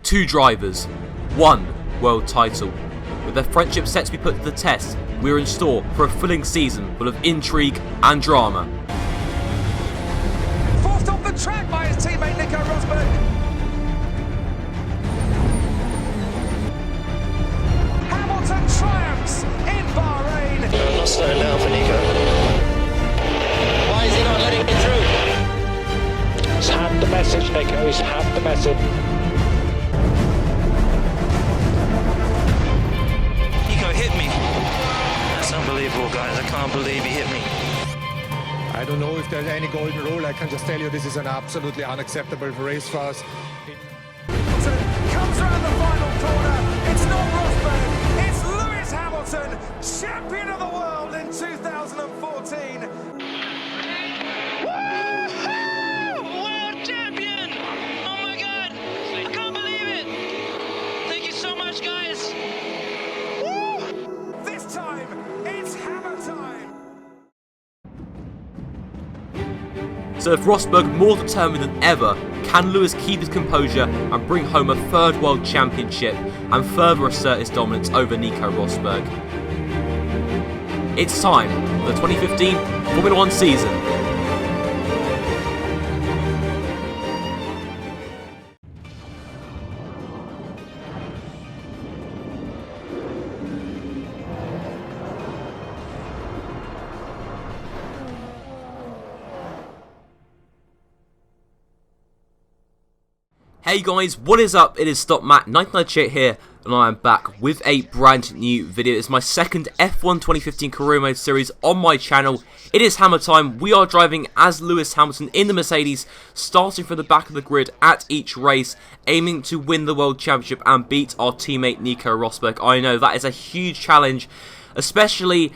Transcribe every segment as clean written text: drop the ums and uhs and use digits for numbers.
2 drivers, 1 world title. With their friendship set to be put to the test, we are in store for a thrilling season full of intrigue and drama. Forced off the track by his teammate Nico Rosberg. Hamilton triumphs in Bahrain. I'm not slowing down for Nico. Why is he not letting me through? He's had the message, Nico. He's had the message. Nico hit me. That's unbelievable, guys. I can't believe he hit me. I don't know if there's any golden rule. I can just tell you this is an absolutely unacceptable race for us. Hamilton comes around the final corner. It's not Rosberg. It's Lewis Hamilton, champion of the world in 2014. World champion! Oh my God! I can't believe it! Thank you so much, guys. Woo! This time, it's hammer time. So if Rosberg more determined than ever, can Lewis keep his composure and bring home a 3rd world championship and further assert his dominance over Nico Rosberg? It's time for the 2015 Formula 1 season. Hey guys, what is up? It is StopMatt1998 here, and I am back with a brand new video. It's my second F1 2015 Career Mode series on my channel. It is hammer time. We are driving as Lewis Hamilton in the Mercedes, starting from the back of the grid at each race, aiming to win the World Championship and beat our teammate Nico Rosberg. I know that is a huge challenge, especially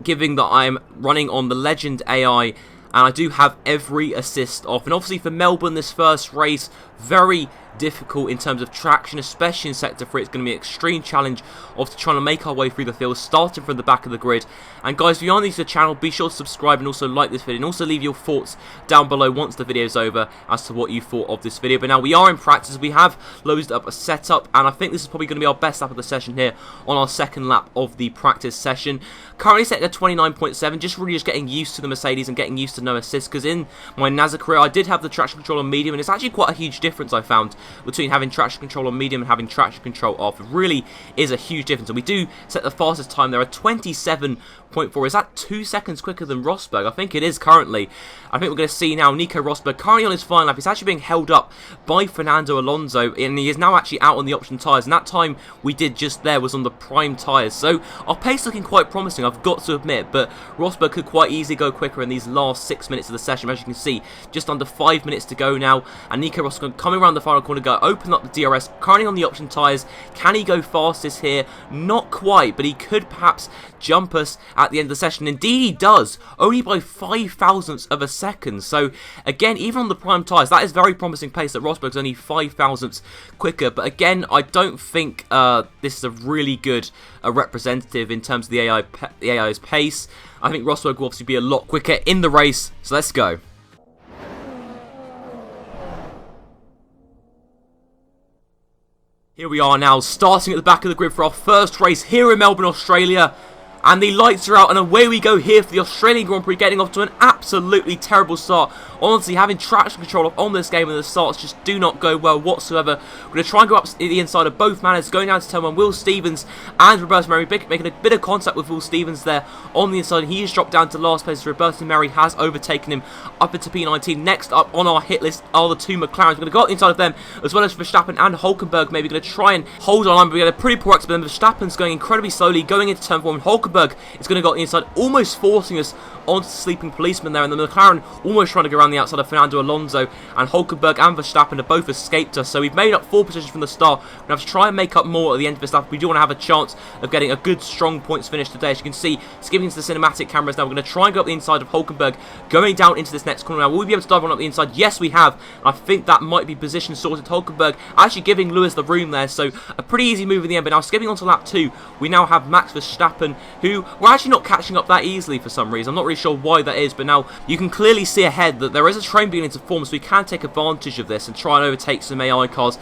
given that I'm running on the Legend AI, and I do have every assist off. And obviously for Melbourne, this first race, very difficult in terms of traction, especially in Sector 3. It's going to be an extreme challenge of trying to make our way through the field, starting from the back of the grid. And guys, if you are new to the channel, be sure to subscribe and also like this video, and also leave your thoughts down below once the video is over as to what you thought of this video. But now we are in practice. We have loaded up a setup, and I think this is probably going to be our best lap of the session here on our second lap of the practice session. Currently set at 29.7, just getting used to the Mercedes and getting used to no assist, because in my NASA career I did have the traction control on medium, and it's actually quite a huge difference I found between having traction control on medium and having traction control off. It really is a huge difference, and we do set the fastest time there at 27.4. Is that 2 seconds quicker than Rosberg? I think it is currently. I think we're going to see now Nico Rosberg currently on his final lap. He's actually being held up by Fernando Alonso, and he is now actually out on the option tyres, and that time we did just there was on the prime tyres. So our pace looking quite promising, I've got to admit, but Rosberg could quite easily go quicker in these last 6 minutes of the session. As you can see, just under 5 minutes to go now, and Nico Rosberg coming around the final corner, go open up the DRS, currently on the option tyres. Can he go fastest here? Not quite, but he could perhaps jump us at the end of the session. Indeed he does, only by 5 thousandths of a second. So again, even on the prime tyres, that is very promising pace, that Rosberg's only 5 thousandths quicker. But again, I don't think this is a really good representative in terms of the AI's pace. I think Rosberg will obviously be a lot quicker in the race, so let's go. Here we are now, starting at the back of the grid for our first race here in Melbourne, Australia. And the lights are out, and away we go here for the Australian Grand Prix, getting off to an absolutely terrible start. Honestly, having traction control on this game, and the starts just do not go well whatsoever. We're going to try and go up the inside of both Manners, going down to turn 1. Will Stevens and Roberto Merry making a bit of contact with Will Stevens there on the inside. He has dropped down to last place. Roberto Merry has overtaken him up into P19. Next up on our hit list are the 2 McLarens. We're going to go up the inside of them, as well as Verstappen and Hulkenberg. Maybe going to try and hold on, but we get a pretty poor exit, but then Verstappen's going incredibly slowly, going into turn 4, and Hulkenberg is going to go on the inside, almost forcing us onto the sleeping policeman there, and the McLaren almost trying to go around the outside of Fernando Alonso, and Hulkenberg and Verstappen have both escaped us. So we've made up 4 positions from the start. We're going to have to try and make up more at the end of this lap. We do want to have a chance of getting a good strong points finish today. As you can see, skipping into the cinematic cameras now, we're going to try and go up the inside of Hulkenberg, going down into this next corner. Now, will we be able to dive on up the inside? Yes, we have. I think that might be position sorted. Hulkenberg actually giving Lewis the room there, so a pretty easy move in the end. But now skipping on to lap 2, we now have Max Verstappen, who we're actually not catching up that easily for some reason. I'm not really sure why that is, but now you can clearly see ahead that there is a train beginning to form, so we can take advantage of this and try and overtake some AI cars.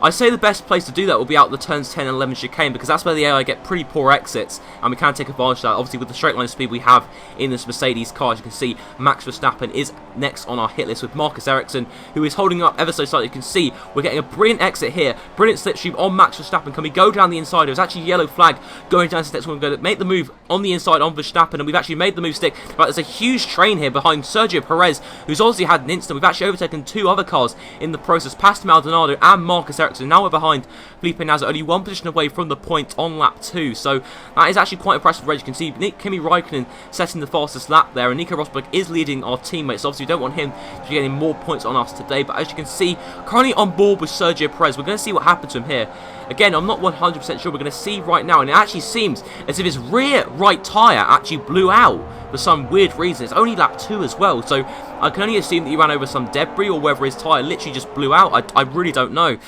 I say the best place to do that will be out the turns 10 and 11 chicane, because that's where the AI get pretty poor exits, and we can take advantage of that. Obviously, with the straight line speed we have in this Mercedes car, as you can see, Max Verstappen is next on our hit list with Marcus Ericsson, who is holding up ever so slightly. You can see we're getting a brilliant exit here, brilliant slipstream on Max Verstappen. Can we go down the inside? It was actually a yellow flag going down to the next one. We're going to make the move on the inside on Verstappen, and we've actually made the move stick. But there's a huge train here behind Sergio Perez, who's obviously had an instant. We've actually overtaken 2 other cars in the process, past Maldonado and Marcus Ericsson. Now we're behind Felipe Nasr, only 1 position away from the point on lap 2. So that is actually quite impressive. As you can see, Kimi Raikkonen setting the fastest lap there, and Nico Rosberg is leading our teammates. Obviously, we don't want him to be getting more points on us today, but as you can see, currently on board with Sergio Perez. We're going to see what happens to him here. Again, I'm not 100% sure. We're going to see right now, and it actually seems as if his rear right tyre actually blew out for some weird reason. It's only lap 2 as well, so I can only assume that he ran over some debris, or whether his tyre literally just blew out. I really don't know.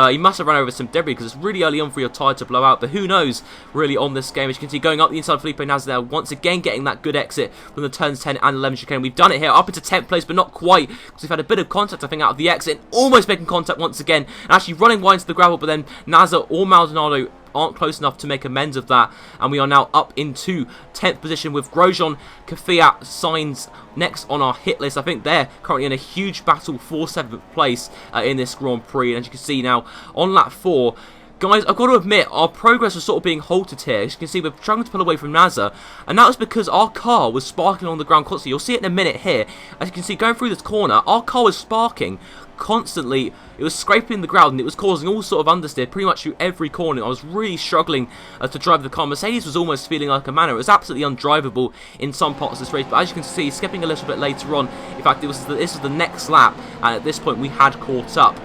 He must have run over some debris, because it's really early on for your tyre to blow out, but who knows really on this game. As you can see, going up the inside of Felipe Nasr there, once again getting that good exit from the turns 10 and 11 chicane. We've done it here, up into 10th place, but not quite, because we've had a bit of contact, I think, out of the exit, and almost making contact once again, and actually running wide into the gravel, but then Nasr or Maldonado aren't close enough to make amends of that, and we are now up into 10th position with Grosjean, Kvyat, Sainz next on our hit list. I think they're currently in a huge battle for 7th place in this Grand Prix, and as you can see now on lap 4, guys, I've got to admit, our progress was sort of being halted here. As you can see, we're struggling to pull away from Nasr, and that was because our car was sparking on the ground constantly. You'll see it in a minute here. As you can see, going through this corner, our car was sparking constantly. It was scraping the ground, and it was causing all sort of understeer pretty much through every corner. I was really struggling to drive the car. Mercedes was almost feeling like a manor. It was absolutely undrivable in some parts of this race, but as you can see, skipping a little bit later on, in fact, this was the next lap, and at this point we had caught up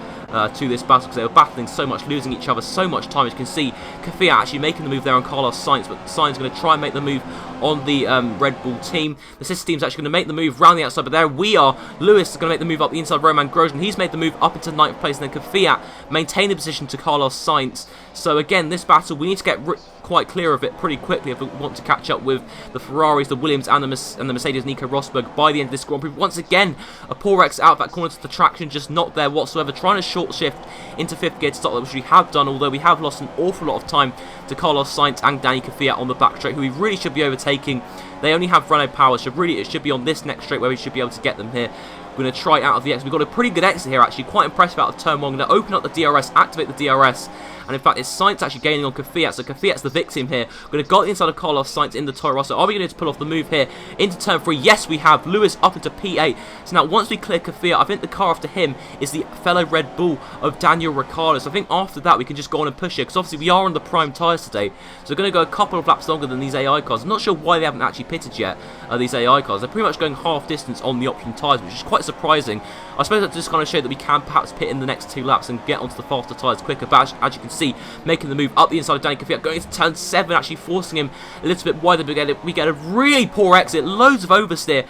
to this battle, because they were battling so much, losing each other so much time. As you can see, Kvyat actually making the move there on Carlos Sainz, but Sainz going to try and make the move on the Red Bull team. The sister team's actually going to make the move round the outside, but there we are. Lewis is going to make the move up the inside. Roman Grosjean, he's made the move up into 9th place, and then Kvyat maintain the position to Carlos Sainz. So again, this battle, we need to get quite clear of it pretty quickly if we want to catch up with the Ferraris, the Williams, and the Mercedes Nico Rosberg by the end of this Grand Prix. Once again, a poor exit out of that corner to the traction, just not there whatsoever. Trying to short shift into 5th gear to stop that, which we have done, although we have lost an awful lot of time to Carlos Sainz and Danny Kvyat on the back straight, who we really should be overtaking. They only have Renault power, so really it should be on this next straight where we should be able to get them here. We're going to try out of the exit. We've got a pretty good exit here, actually. Quite impressive out of turn 1. Going to open up the DRS, activate the DRS. And in fact, it's Sainz actually gaining on Kvyat, so Kvyat's the victim here. We're going to go inside of Carlos Sainz in the Toro Rosso. Are we going to pull off the move here into turn 3? Yes, we have. Lewis up into P8. So now, once we clear Kvyat, I think the car after him is the fellow Red Bull of Daniel Ricciardo. So I think after that, we can just go on and push it, because obviously we are on the prime tyres today. So we're going to go a couple of laps longer than these AI cars. I'm not sure why they haven't actually pitted yet, these AI cars. They're pretty much going half distance on the option tyres, which is quite surprising. I suppose that just kind of show that we can perhaps pit in the next 2 laps and get onto the faster tyres quicker. But as you can see, making the move up the inside of Danny Kvyat, going into turn 7, actually forcing him a little bit wider. We get a really poor exit, loads of oversteer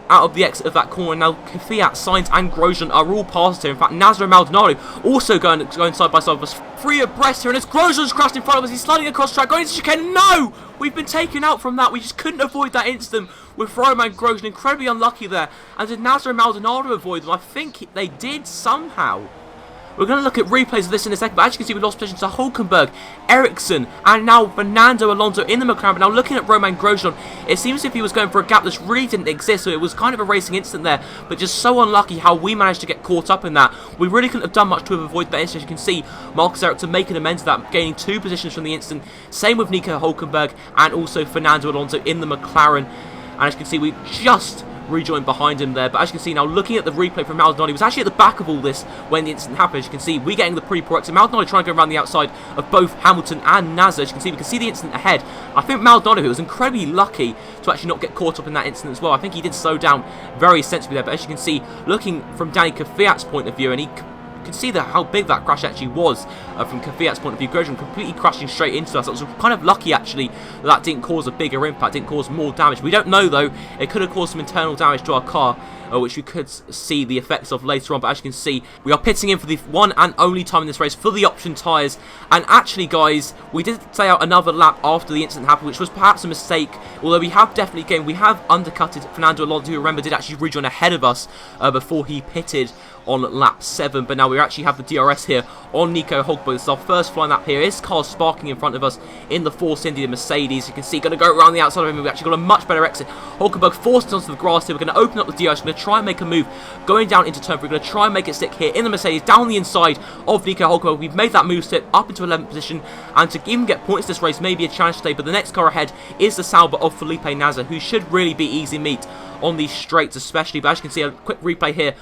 out of the exit of that corner. Now Kvyat, Sainz and Grosjean are all past here. In fact, Nasr and Maldonado also going side by side with us, 3 abreast here, and as Grosjean's crashed in front of us, he's sliding across track, going into chicane. No! We've been taken out from that. We just couldn't avoid that instant with Roman Grosjean. Incredibly unlucky there. And did Nasr and Maldonado avoid them? I think they did somehow. We're going to look at replays of this in a second, but as you can see, we lost position to Hulkenberg, Ericsson, and now Fernando Alonso in the McLaren. But now looking at Roman Grosjean, it seems as if he was going for a gap that really didn't exist, so it was kind of a racing instant there, but just so unlucky how we managed to get caught up in that. We really couldn't have done much to have avoided that instant. As you can see, Marcus Ericsson making amends of that, gaining 2 positions from the instant. Same with Nico Hulkenberg and also Fernando Alonso in the McLaren. And as you can see, we just rejoined behind him there, but as you can see now, looking at the replay from Maldonado, he was actually at the back of all this when the incident happened. As you can see, we getting the pretty poor exit. Maldonado trying to go around the outside of both Hamilton and Nasr. As you can see, we can see the incident ahead. I think Maldonado, who was incredibly lucky to actually not get caught up in that incident as well. I think he did slow down very sensibly there, but as you can see, looking from Danny Kvyat's point of view, and he can see how big that crash actually was from Kvyat's point of view. Grosjean completely crashing straight into us. It was kind of lucky actually that didn't cause a bigger impact, didn't cause more damage. We don't know though, it could have caused some internal damage to our car, which we could see the effects of later on. But as you can see, we are pitting in for the one and only time in this race for the option tyres. And actually guys, we did stay out another lap after the incident happened, which was perhaps a mistake, although we have definitely gained. We have undercutted Fernando Alonso, who remember did actually rejoin ahead of us before he pitted on lap 7. But now we actually have the DRS here on Nico Rosberg. This is our first flying lap here. His car's sparking in front of us in the Force India Mercedes. You can see, going to go around the outside of him. We've actually got a much better exit. Rosberg forced onto the grass here. We're going to open up the DRS. We're going to try and make a move going down into turn 3. We're going to try and make it stick here in the Mercedes, down the inside of Nico Rosberg. We've made that move step up into 11th position, and to even get points this race may be a challenge today. But the next car ahead is the Sauber of Felipe Nasr, who should really be easy meat on these straights especially. But as you can see, a quick replay here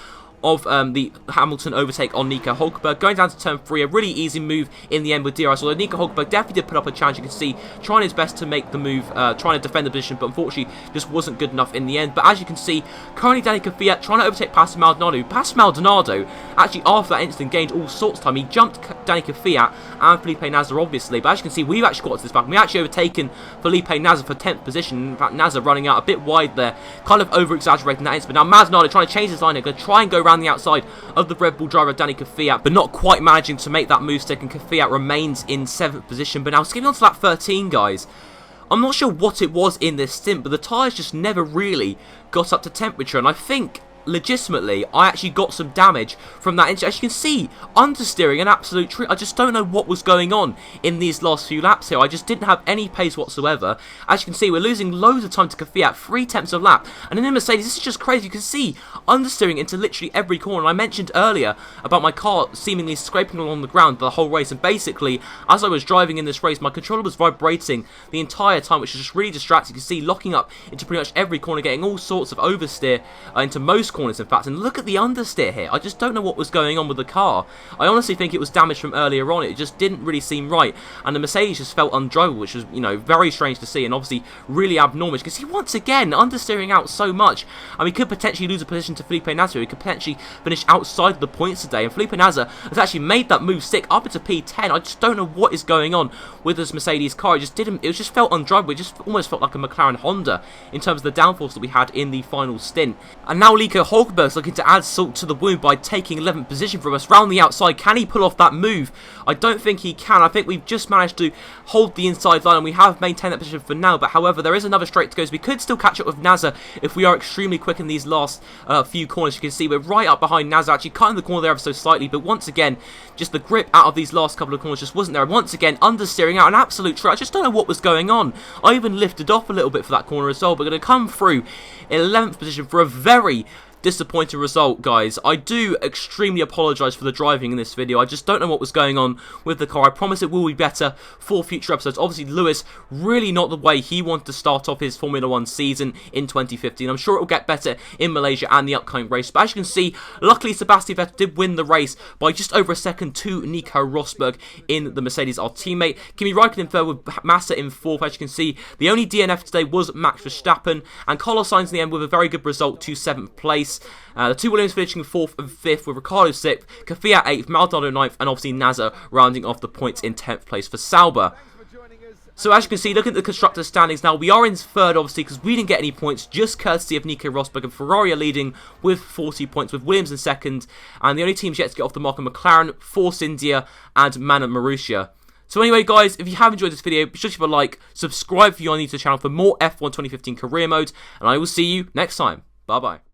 of the Hamilton overtake on Nico Rosberg. Going down to turn 3, a really easy move in the end with DRS, although Nico Rosberg definitely did put up a challenge. You can see, trying his best to make the move, trying to defend the position, but unfortunately just wasn't good enough in the end. But as you can see, currently Danica Fiat trying to overtake Pastor Maldonado. Pastor Maldonado, actually after that incident, gained all sorts of time. He jumped Danica Fiat and Felipe Nasr, obviously, but as you can see, we've actually got to this back. We actually overtaken Felipe Nasr for 10th position. In fact, Nasr running out a bit wide there, kind of over-exaggerating that incident. Now Maldonado trying to change his line here, going to try and go around the outside of the Red Bull driver Danica Fiat, but not quite managing to make that move stick, and Fiat remains in 7th position. But now skipping on to lap 13, guys. I'm not sure what it was in this stint, but the tyres just never really got up to temperature, and I think legitimately I actually got some damage from that incident. As you can see, understeering an absolute treat. I just don't know what was going on in these last few laps here. I just didn't have any pace whatsoever. As you can see, we're losing loads of time to Fiat, 3/10 of lap, and in the Mercedes this is just crazy. You can see understeering into literally every corner. And I mentioned earlier about my car seemingly scraping along the ground the whole race, and basically as I was driving in this race, my controller was vibrating the entire time, which is just really distracting. You can see locking up into pretty much every corner, getting all sorts of oversteer into most corners, in fact. And look at the understeer here. I just don't know what was going on with the car. I honestly think it was damaged from earlier on. It just didn't really seem right, and the Mercedes just felt undrivable, which was, you know, very strange to see, and obviously really abnormal. Because he once again understeering out so much, and we could potentially lose a position to Felipe Nasr. We could potentially finish outside of the points today, and Felipe Nasr has actually made that move stick up into P10. I just don't know what is going on with this Mercedes car. It just didn't. It just felt undrivable. It just almost felt like a McLaren Honda in terms of the downforce that we had in the final stint. And now Nico Rosberg looking to add salt to the wound by taking 11th position from us round the outside. Can he pull off that move? I don't think he can. I think we've just managed to hold the inside line, and we have maintained that position for now. But however, there is another straight to go, so we could still catch up with Nasr if we are extremely quick in these last few corners. You can see we're right up behind Nasr, actually cutting the corner there ever so slightly, but once again, just the grip out of these last couple of corners just wasn't there. And once again, understeering out, an absolute try. I just don't know what was going on. I even lifted off a little bit for that corner as well. We're going to come through in 11th position for a very disappointing result, guys. I do extremely apologise for the driving in this video. I just don't know what was going on with the car. I promise it will be better for future episodes. Obviously, Lewis, really not the way he wanted to start off his Formula 1 season in 2015. I'm sure it will get better in Malaysia and the upcoming race. But as you can see, luckily Sebastian Vettel did win the race by just over a second to Nico Rosberg in the Mercedes, our teammate. Kimi Raikkonen in third with Massa in fourth. As you can see, the only DNF today was Max Verstappen, and Carlos Sainz in the end with a very good result to 7th place. The two Williams finishing 4th and 5th, with Ricciardo 6th, Fiat 8th, Maldonado 9th, and obviously Nasr rounding off the points in 10th place for Sauber. So as you can see, looking at the constructors' standings now, we are in 3rd obviously because we didn't get any points, just courtesy of Nico Rosberg, and Ferrari are leading with 40 points, with Williams in 2nd, and the only teams yet to get off the mark are McLaren, Force India, and Mana Marussia. So anyway, guys, if you have enjoyed this video, be sure to leave a like, subscribe if you are new to the channel for more F1 2015 career mode, and I will see you next time. Bye bye.